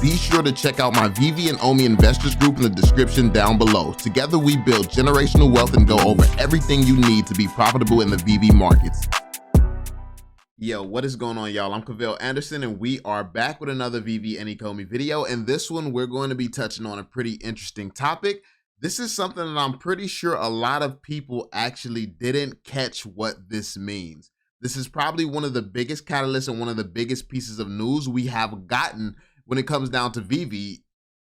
Be sure to check out my Veve and Omi Investors group in the description down below. Together we build generational wealth and go over everything you need to be profitable in the Veve markets. Yo, what is going on, y'all? I'm Cavell Anderson, and we are back with another Veve and Ecomi video. And this one, we're going to be touching on a pretty interesting topic. This is something that I'm pretty sure a lot of people actually didn't catch what this means. This is probably one of the biggest catalysts and one of the biggest pieces of news we have gotten when it comes down to Veve,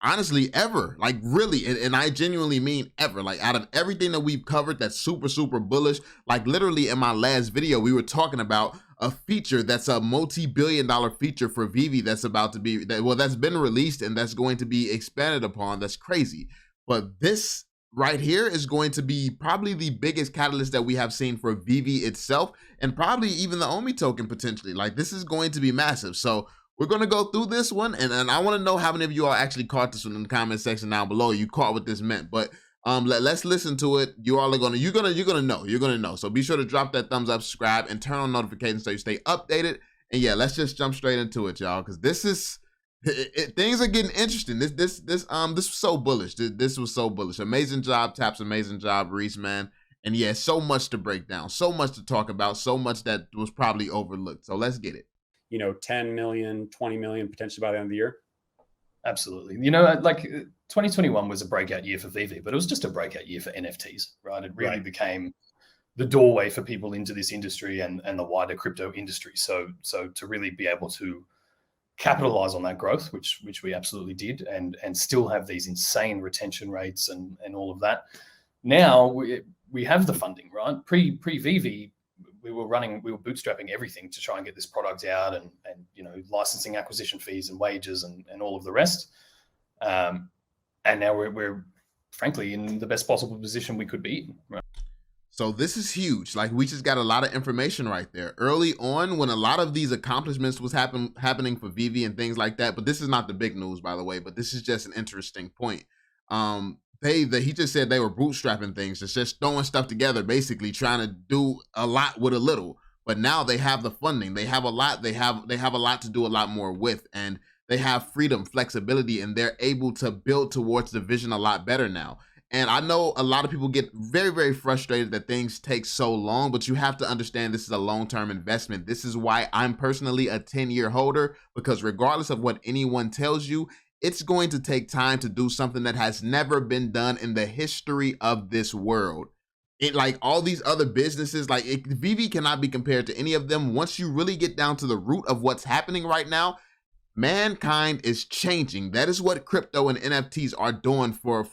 honestly, ever. Like, really, and I genuinely mean ever. Like, out of everything that we've covered that's super bullish, like literally in my last video, we were talking about a feature that's a multi-billion-dollar feature for Veve that's about to be, that's been released and that's going to be expanded upon. That's crazy. But this right here is going to be probably the biggest catalyst that we have seen for Veve itself, and probably even the Omi token potentially. Like, this is going to be massive. So we're going to go through this one, and I want to know how many of you all actually caught this one in the comment section down below. You caught what this meant, but let's listen to it. You all are you're gonna know. So be sure to drop that thumbs up, subscribe, and turn on notifications so you stay updated. And yeah, let's just jump straight into it, y'all, because this is things are getting interesting. This was so bullish. This was so bullish. Amazing job, Taps. Amazing job, Reese, man. And yeah, so much to break down, so much to talk about, so much that was probably overlooked. So let's get it. 10 million, 20 million potentially by the end of the year. Absolutely. Like 2021 was a breakout year for Veve, but it was just a breakout year for NFTs, right? It really became the doorway for people into this industry and the wider crypto industry. So to really be able to capitalize on that growth, which we absolutely did, and still have these insane retention rates and all of that. Now we have the funding, right? Pre-Veve, we were bootstrapping everything to try and get this product out, and licensing, acquisition fees, and wages, and all of the rest. And now we're frankly in the best possible position we could be in. Right? So this is huge. Like, we just got a lot of information right there early on when a lot of these accomplishments was happening for Veve and things like that. But this is not the big news, by the way. But this is just an interesting point. He just said they were bootstrapping things, just throwing stuff together, basically trying to do a lot with a little. But now they have the funding. They have a lot. They have a lot to do a lot more with, and they have freedom, flexibility, and they're able to build towards the vision a lot better now. And I know a lot of people get very frustrated that things take so long, but you have to understand this is a long-term investment. This is why I'm personally a 10-year holder, because regardless of what anyone tells you, it's going to take time to do something that has never been done in the history of this world. Like all these other businesses, like Veve cannot be compared to any of them. Once you really get down to the root of what's happening right now, mankind is changing. That is what crypto and NFTs are doing for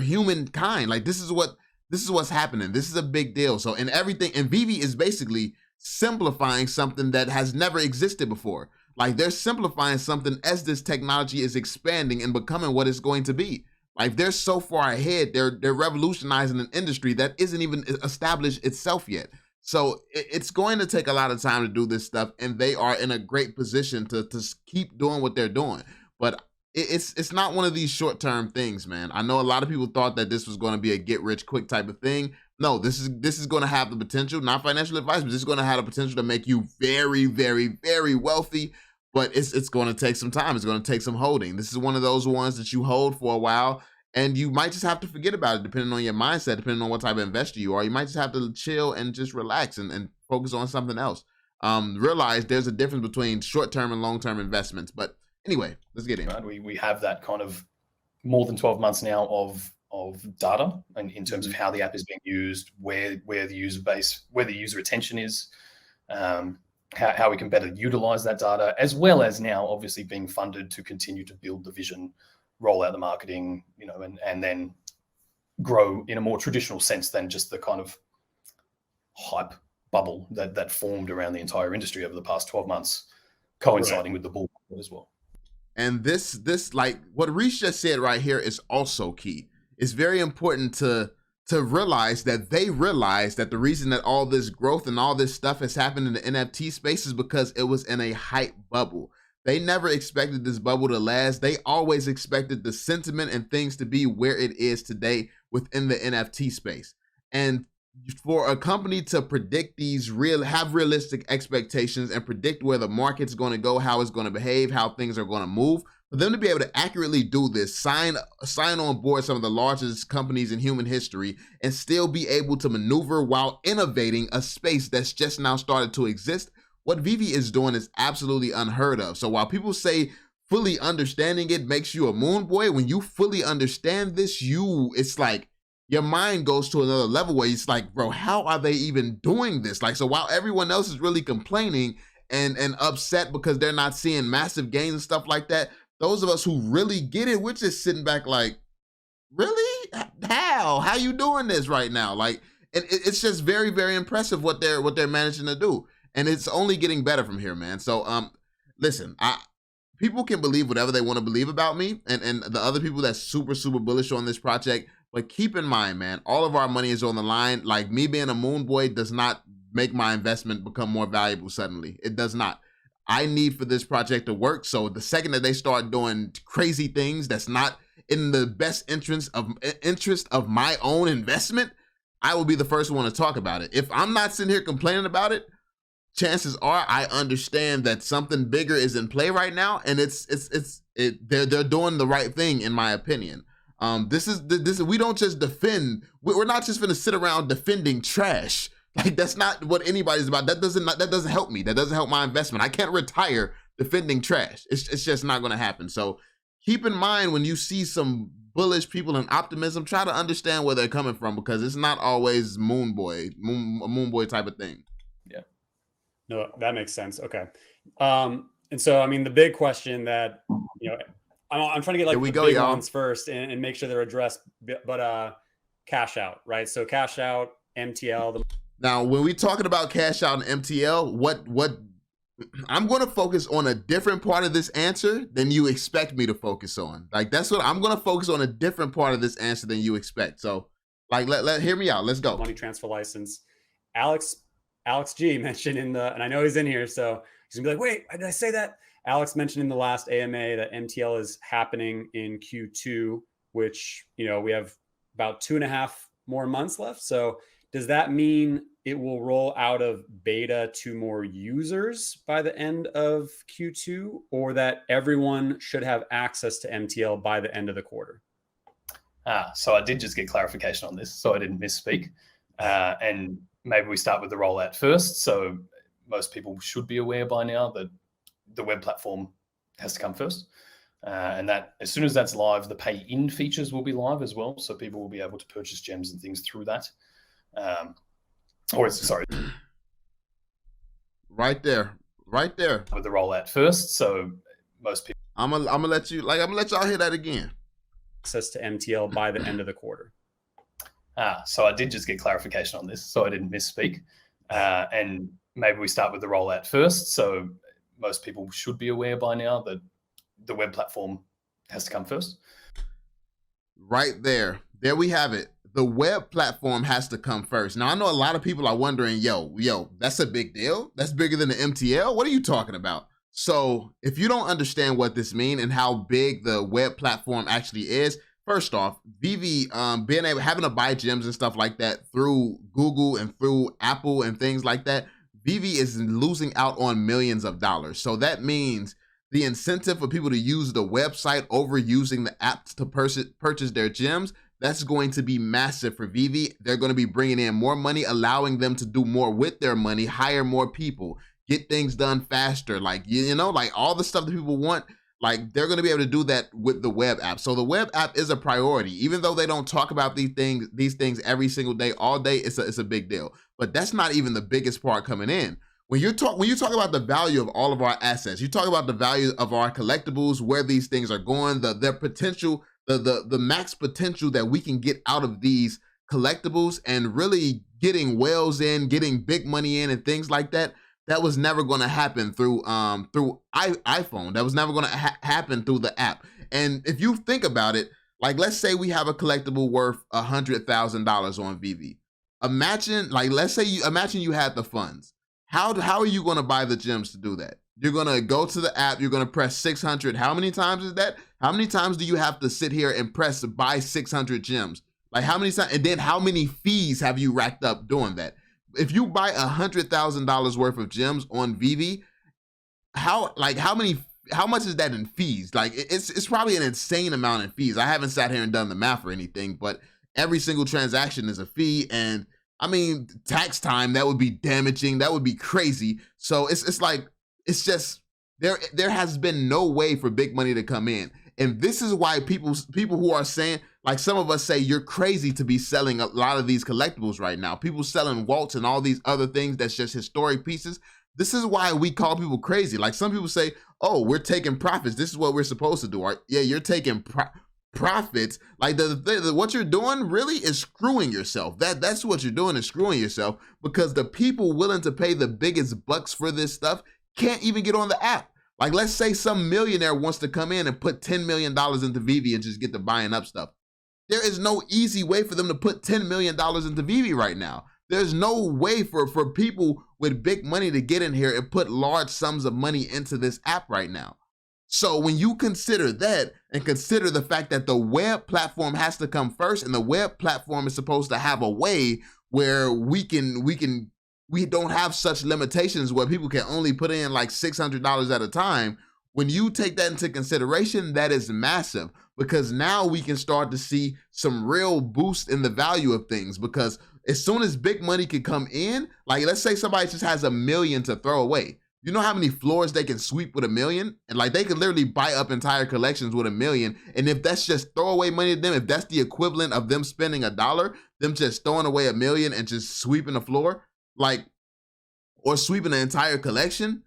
humankind. Like, this is what's happening. This is a big deal. So, and Veve is basically simplifying something that has never existed before. Like, they're simplifying something as this technology is expanding and becoming what it's going to be. Like, they're so far ahead. They're revolutionizing an industry that isn't even established itself yet. So it's going to take a lot of time to do this stuff, and they are in a great position to keep doing what they're doing. But it's not one of these short-term things, man. I know a lot of people thought that this was going to be a get-rich-quick type of thing. No, this is going to have the potential, not financial advice, but this is going to have the potential to make you very wealthy. But it's going to take some time. It's going to take some holding. This is one of those ones that you hold for a while, and you might just have to forget about it, depending on your mindset, depending on what type of investor you are. You might just have to chill and just relax and focus on something else. Realize there's a difference between short-term and long-term investments. But anyway, let's get in. Right. We have that kind of more than 12 months now of data, and in terms of how the app is being used, where the user base, where the user retention is, how we can better utilize that data, as well as now obviously being funded to continue to build the vision, roll out the marketing, and then grow in a more traditional sense than just the kind of hype bubble that formed around the entire industry over the past 12 months, coinciding with the bull market as well. And this like what Reese just said right here is also key. It's very important to realize that they realize that the reason that all this growth and all this stuff has happened in the NFT space is because it was in a hype bubble. They never expected this bubble to last. They always expected the sentiment and things to be where it is today within the NFT space. And for a company to predict have realistic expectations and predict where the market's going to go, how it's going to behave, how things are going to move, for them to be able to accurately do this, sign on board some of the largest companies in human history, and still be able to maneuver while innovating a space that's just now started to exist, what Veve is doing is absolutely unheard of. So while people say fully understanding it makes you a moon boy, when you fully understand this, it's like your mind goes to another level where it's like, bro, how are they even doing this? Like, so while everyone else is really complaining and upset because they're not seeing massive gains and stuff like that, those of us who really get it, we're just sitting back like, really? How you doing this right now? Like, it's just very, very impressive what they're managing to do. And it's only getting better from here, man. So listen, people can believe whatever they want to believe about me and the other people that's super, super bullish on this project. But keep in mind, man, all of our money is on the line. Like, me being a moon boy does not make my investment become more valuable suddenly. It does not. I need for this project to work. So the second that they start doing crazy things that's not in the best interest of my own investment, I will be the first one to talk about it. If I'm not sitting here complaining about it, chances are I understand that something bigger is in play right now, and they're doing the right thing, in my opinion. This is we don't just defend. We're not just gonna sit around defending trash. Like, that's not what anybody's about. That doesn't help me. That doesn't help my investment. I can't retire defending trash. It's just not gonna happen. So keep in mind, when you see some bullish people and optimism, try to understand where they're coming from, because it's not always a moon boy type of thing. Yeah. No, that makes sense. Okay. And so, I mean, the big question that, I'm trying to get like the big ones first and make sure they're addressed, but cash out, right? So cash out, MTL. Now, when we're talking about cash out and MTL, what I'm going to focus on a different part of this answer than you expect me to focus on. Like, that's what I'm going to focus on, a different part of this answer than you expect. So, like, hear me out. Let's go. Money transfer license. Alex G mentioned and I know he's in here, so he's gonna be like, wait, did I say that? Alex mentioned in the last AMA that MTL is happening in Q2, which, we have about 2.5 more months left. So does that mean it will roll out of beta to more users by the end of Q2, or that everyone should have access to MTL by the end of the quarter? So I did just get clarification on this, so I didn't misspeak. And maybe we start with the rollout first. So most people should be aware by now that the web platform has to come first. And that as soon as that's live, the pay-in features will be live as well. So people will be able to purchase gems and things through that. Right there. With the rollout first. So most people. I'm gonna let y'all hear that again. Access to MTL by the end of the quarter. So I did just get clarification on this, so I didn't misspeak. And maybe we start with the rollout first. So most people should be aware by now that the web platform has to come first. Right there. There we have it. The web platform has to come first. Now, I know a lot of people are wondering, yo, that's a big deal? That's bigger than the MTL? What are you talking about? So if you don't understand what this means and how big the web platform actually is, first off, Veve having to buy gems and stuff like that through Google and through Apple and things like that, Veve is losing out on millions of dollars. So that means the incentive for people to use the website over using the app to purchase their gems, that's going to be massive for Veve. They're going to be bringing in more money, allowing them to do more with their money, hire more people, get things done faster. Like, like all the stuff that people want. Like, they're going to be able to do that with the web app. So the web app is a priority, even though they don't talk about these things every single day, all day. It's a big deal. But that's not even the biggest part coming in. When you talk about the value of all of our assets, you talk about the value of our collectibles, where these things are going, their potential, the max potential that we can get out of these collectibles, and really getting whales in, getting big money in, and things like that. That was never going to happen through iPhone. That was never going to happen through the app. And if you think about it, like, let's say we have a collectible worth $100,000 on Veve. Imagine you had the funds. How are you going to buy the gems to do that? You're going to go to the app. You're going to press 600. How many times is that? How many times do you have to sit here and press buy 600 gems? Like how many times, and then how many fees have you racked up doing that? If you buy $100,000 worth of gems on Veve, how much is that in fees? Like it's probably an insane amount in fees. I haven't sat here and done the math or anything, but every single transaction is a fee. And I mean, tax time, that would be damaging. That would be crazy. So it's like, it's just, there has been no way for big money to come in. And this is why people who are saying, like some of us say, you're crazy to be selling a lot of these collectibles right now. People selling Waltz and all these other things that's just historic pieces. This is why we call people crazy. Like some people say, oh, we're taking profits. This is what we're supposed to do. Yeah, you're taking profits. Like what you're doing really is screwing yourself. That's what you're doing, is screwing yourself, because the people willing to pay the biggest bucks for this stuff can't even get on the app. Like let's say some millionaire wants to come in and put $10 million into Veve and just get to buying up stuff. There is no easy way for them to put $10 million into Veve right now. There's no way for people with big money to get in here and put large sums of money into this app right now. So when you consider that and consider the fact that the web platform has to come first, and the web platform is supposed to have a way where we don't have such limitations where people can only put in like $600 at a time. When you take that into consideration, that is massive, because now we can start to see some real boost in the value of things. Because as soon as big money can come in, like let's say somebody just has $1 million to throw away. You know how many floors they can sweep with $1 million? And like they could literally buy up entire collections with $1 million. And if that's just throwaway money to them, if that's the equivalent of them spending $1, them just throwing away $1 million and just sweeping the floor, like, or sweeping the entire collection,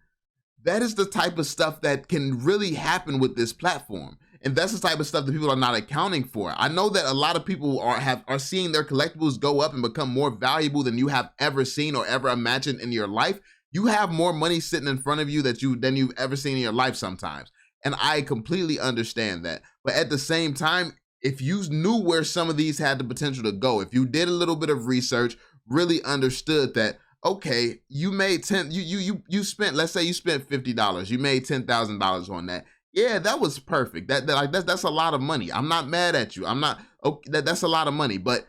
that is the type of stuff that can really happen with this platform. And that's the type of stuff that people are not accounting for. I know that a lot of people are seeing their collectibles go up and become more valuable than you have ever seen or ever imagined in your life. You have more money sitting in front of you than you've ever seen in your life sometimes. And I completely understand that. But at the same time, if you knew where some of these had the potential to go, if you did a little bit of research, really understood that, okay, you made you spent, let's say you spent $50, you made $10,000 on that. Yeah, that was perfect. That's a lot of money. I'm not mad at you. I'm not, okay, that's a lot of money. But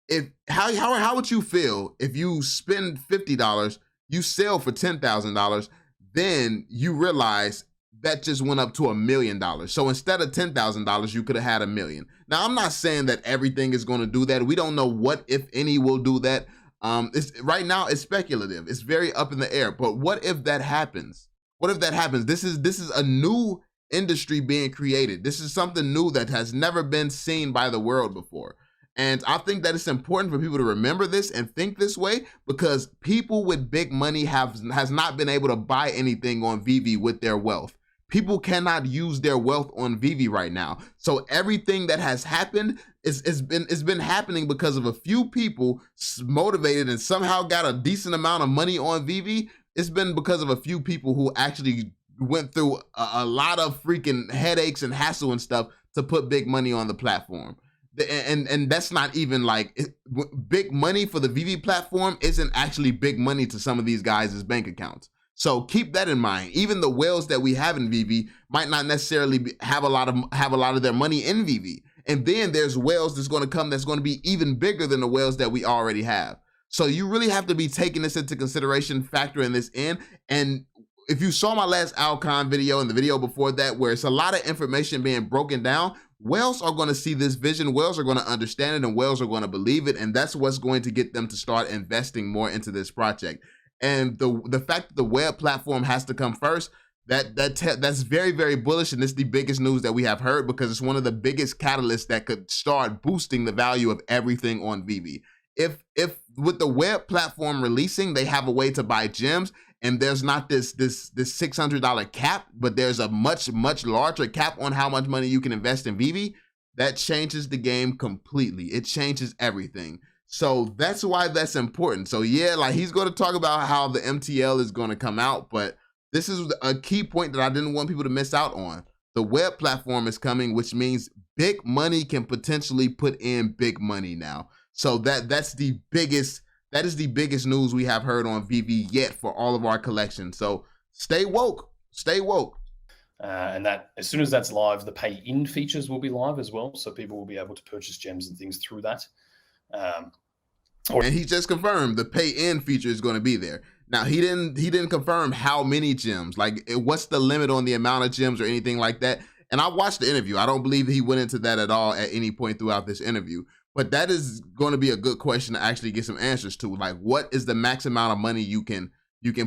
if how would you feel if you spend $50, you sell for $10,000, then you realize that just went up to $1 million. So instead of $10,000, you could have had $1 million. Now, I'm not saying that everything is going to do that. We don't know what, if any, will do that. Right now it's speculative. It's very up in the air. But what if that happens? What if that happens? This is a new industry being created. This is something new that has never been seen by the world before. And I think that it's important for people to remember this and think this way, because people with big money has not been able to buy anything on Veve with their wealth. People cannot use their wealth on Veve right now. So everything that has happened it's been happening because of a few people motivated and somehow got a decent amount of money on Veve. It's been because of a few people who actually went through a lot of freaking headaches and hassle and stuff to put big money on the platform. And that's not even like big money for the Veve platform isn't actually big money to some of these guys' bank accounts. So keep that in mind. Even the whales that we have in Veve might not necessarily have a lot of their money in Veve. And then there's whales that's going to come that's going to be even bigger than the whales that we already have. So you really have to be taking this into consideration, factoring this in. And if you saw my last Alcon video and the video before that, where it's a lot of information being broken down, whales are going to see this vision, whales are going to understand it, and whales are going to believe it. And that's what's going to get them to start investing more into this project. And the fact that the web platform has to come first, that's very, very bullish. And it's the biggest news that we have heard, because it's one of the biggest catalysts that could start boosting the value of everything on Veve. If with the web platform releasing, they have a way to buy gems, and there's not this $600 cap, but there's a much larger cap on how much money you can invest in Veve, that changes the game completely. It changes everything. So that's why that's important. So yeah, like he's going to talk about how the MTL is going to come out, but this is a key point that I didn't want people to miss out on. The web platform is coming, which means big money can potentially put in big money now. So that is the biggest news we have heard on Veve yet for all of our collections. So stay woke, stay woke. And that as soon as that's live, the pay-in features will be live as well. So people will be able to purchase gems and things through that. And he just confirmed the pay-in feature is going to be there. Now he didn't confirm how many gems, like what's the limit on the amount of gems or anything like that. And I watched the interview. I don't believe he went into that at all at any point throughout this interview. But that is going to be a good question to actually get some answers to. Like, what is the max amount of money you can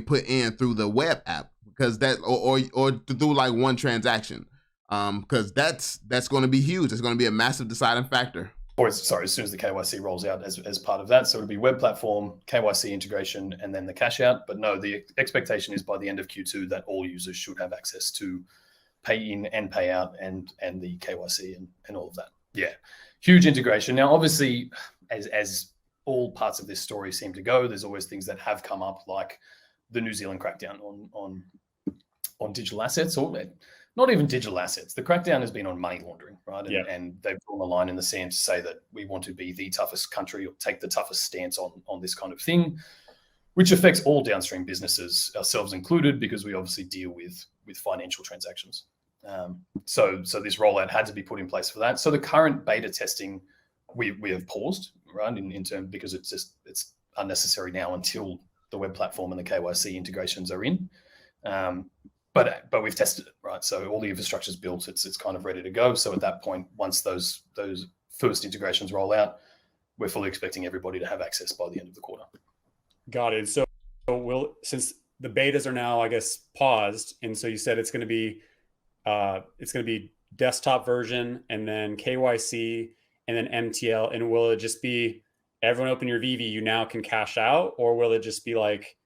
put in through the web app? Because that or through like one transaction. Because that's going to be huge. It's going to be a massive deciding factor. Or as soon as the KYC rolls out as part of that. So it'll be web platform, KYC integration, and then the cash out. But no, the expectation is by the end of Q2 that all users should have access to pay in and pay out and the KYC and all of that. Yeah, huge integration. Now, obviously, as all parts of this story seem to go, there's always things that have come up, like the New Zealand crackdown on digital assets, or not even digital assets. The crackdown has been on money laundering, right? And they've drawn a line in the sand to say that we want to be the toughest country or take the toughest stance on this kind of thing, which affects all downstream businesses, ourselves included, because we obviously deal with financial transactions. So this rollout had to be put in place for that. So the current beta testing we have paused, right, in terms, because it's unnecessary now until the web platform and the KYC integrations are in. But we've tested it, right? So all the infrastructure's built, it's kind of ready to go. So at that point, once those first integrations roll out, we're fully expecting everybody to have access by the end of the quarter. Got it. So since the betas are now, I guess, paused, and so you said it's going to be desktop version and then KYC and then MTL, and will it just be everyone open your VV, you now can cash out, or will it just be like,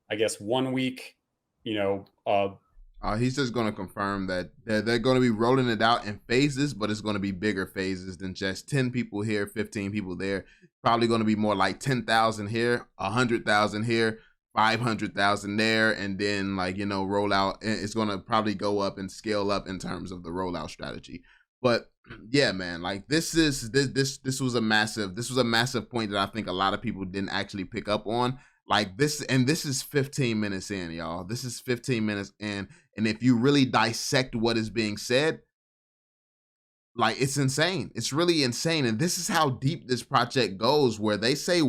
I guess, 1 week, he's just going to confirm that they're going to be rolling it out in phases, but it's going to be bigger phases than just 10 people here, 15 people there. Probably going to be more like 10,000 here, 100,000 here, 500,000 there, and then roll out. It's going to probably go up and scale up in terms of the rollout strategy. But yeah, man, like this was a massive point that I think a lot of people didn't actually pick up on. Like this is 15 minutes in, y'all. This is 15 minutes in. And if you really dissect what is being said, like, it's insane. It's really insane. And this is how deep this project goes, where they say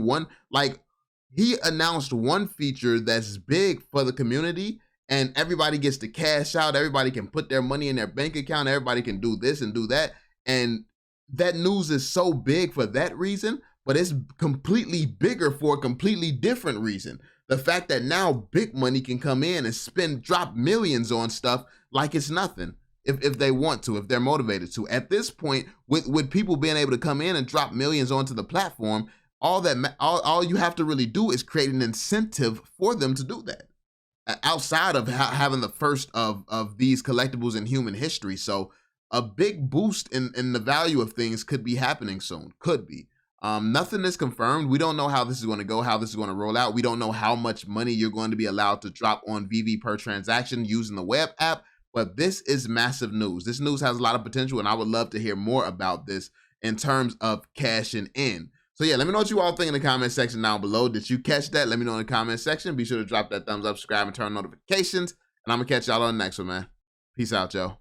he announced one feature that's big for the community, and everybody gets to cash out. Everybody can put their money in their bank account. Everybody can do this and do that. And that news is so big for that reason, but it's completely bigger for a completely different reason. The fact that now big money can come in and drop millions on stuff like it's nothing if they want to, if they're motivated to. At this point, with people being able to come in and drop millions onto the platform, all you have to really do is create an incentive for them to do that, outside of having the first of these collectibles in human history. So a big boost in the value of things could be happening soon. Could be. Nothing is confirmed. We don't know how this is going to go, how this is going to roll out. We don't know how much money you're going to be allowed to drop on VV per transaction using the web app, but this is massive news. This news has a lot of potential, and I would love to hear more about this in terms of cashing in. So yeah, let me know what you all think in the comment section down below. Did you catch that? Let me know in the comment section. Be sure to drop that thumbs up, subscribe, and turn on notifications, and I'm going to catch y'all on the next one, man. Peace out, y'all.